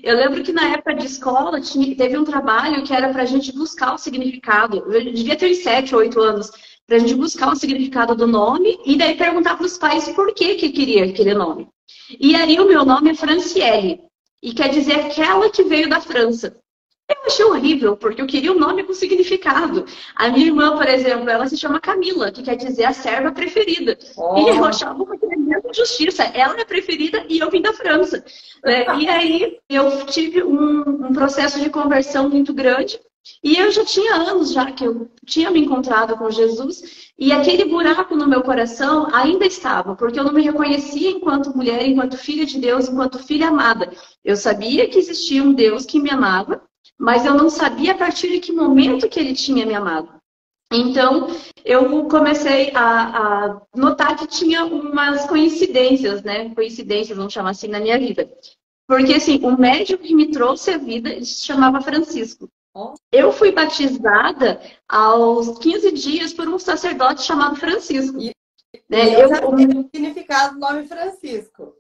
Eu lembro que na época de escola teve um trabalho que era para a gente buscar o significado. Eu devia ter 7 ou 8 anos, para a gente buscar o significado do nome e daí perguntar para os pais por que queria aquele nome. E aí o meu nome é Franciele, e quer dizer aquela que veio da França. Eu achei horrível, porque eu queria um nome com significado. A minha irmã, por exemplo, ela se chama Camila, que quer dizer a serva preferida. E eu Oh, achava uma grande injustiça. Ela é a preferida e eu vim da França. Né? E aí eu tive um processo de conversão muito grande. E eu já tinha anos já que eu tinha me encontrado com Jesus. E aquele buraco no meu coração ainda estava, porque eu não me reconhecia enquanto mulher, enquanto filha de Deus, enquanto filha amada. Eu sabia que existia um Deus que me amava, mas eu não sabia a partir de que momento que ele tinha me amado. Então, eu comecei a notar que tinha umas coincidências, né? Coincidências, vamos chamar assim, na minha vida. Porque, assim, o médico que me trouxe a vida, ele se chamava Francisco. oh. Eu fui batizada aos 15 dias por um sacerdote chamado Francisco. E, e Né? eu já sei o significado do nome Francisco,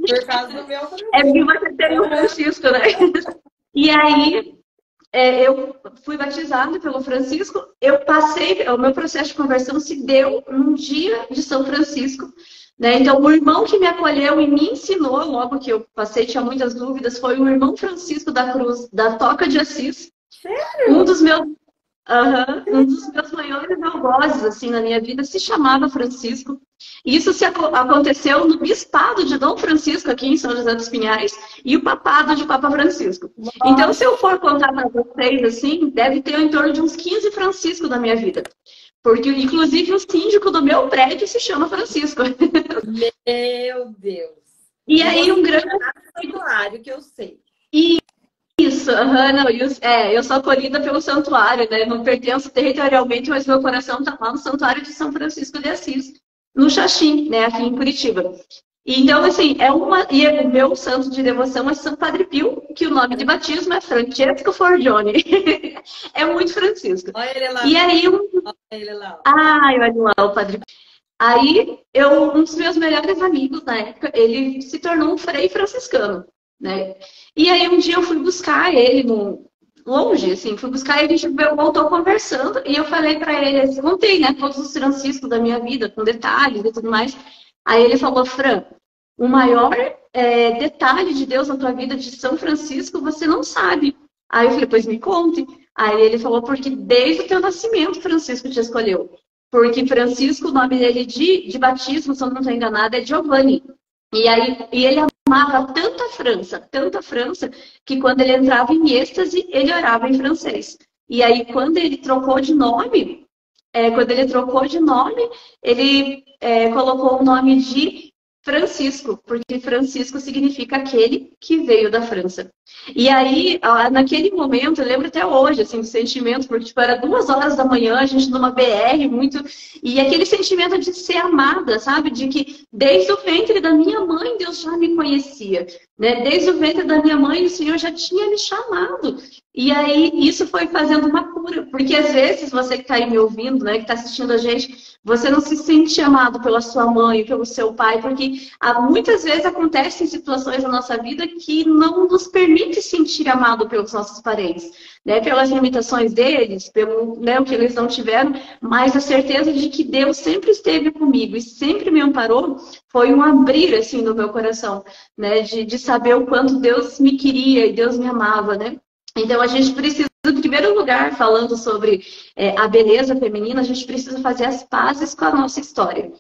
por causa do meu É Francisco. que você tem o Francisco, né? E aí, eu fui batizada pelo Francisco, eu passei, o meu processo de conversão se deu num dia de São Francisco, né? Então, o irmão que me acolheu e me ensinou, logo que eu passei, tinha muitas dúvidas, foi o irmão Francisco da Cruz, da Toca de Assis, um Sério? dos meus, um dos meus maiores algozes, assim, na minha vida, se chamava Francisco. Isso aconteceu no bispado de Dom Francisco, aqui em São José dos Pinhais, e o papado de Papa Francisco. Então, Nossa, se eu for contar para vocês, assim, deve ter em torno de uns 15 Francisco da minha vida. Porque, inclusive, o síndico do meu prédio se chama Francisco. meu Deus. E E aí, você um grande... é santuário, que eu sei. Isso, não, eu sou acolhida pelo santuário, né? Não pertenço territorialmente, mas meu coração está lá no santuário de São Francisco de Assis, no Xaxim, né? Aqui em Curitiba. Então, assim, e o meu santo de devoção é São Padre Pio, que o nome de batismo é Francesco Forgione. É muito Francisco. Olha ele lá, E aí, olha ele lá. ai, olha lá o Padre Pio. Aí, um dos meus melhores amigos na época, ele se tornou um frei franciscano, né? E aí, um dia eu fui buscar ele longe, assim, fui buscar ele, a gente voltou conversando, e eu falei para ele, assim, contei, né, todos os franciscos da minha vida, com detalhes e tudo mais. Aí ele falou, Fran, o maior detalhe de Deus na tua vida de São Francisco, você não sabe. Aí eu falei, pois me conte. Aí ele falou, porque desde o teu nascimento, Francisco te escolheu. Porque Francisco, o nome dele de batismo, se eu não estou enganada, é Giovanni. E ele amava tanta França, que quando ele entrava em êxtase, ele orava em francês. E aí, quando ele trocou de nome, ele colocou o nome de Francisco, porque Francisco significa aquele que veio da França. E aí, naquele momento, eu lembro até hoje, assim, do sentimento, porque tipo, era 2 horas da manhã, a gente numa BR, muito... E aquele sentimento de ser amada, sabe? De que desde o ventre da minha mãe, Deus já me conhecia. Né? Desde o ventre da minha mãe, o Senhor já tinha me chamado. E aí, isso foi fazendo uma cura. Porque às vezes, você que está aí me ouvindo, né, que está assistindo a gente, você não se sente amado pela sua mãe, pelo seu pai, porque muitas vezes acontecem situações na nossa vida que não nos permite sentir amado pelos nossos parentes, né? Pelas limitações deles, pelo, né, o que eles não tiveram, mas a certeza de que Deus sempre esteve comigo e sempre me amparou foi um abrir assim no meu coração, né? De saber o quanto Deus me queria e Deus me amava, né? Então a gente precisa, em primeiro lugar, falando sobre a beleza feminina, a gente precisa fazer as pazes com a nossa história.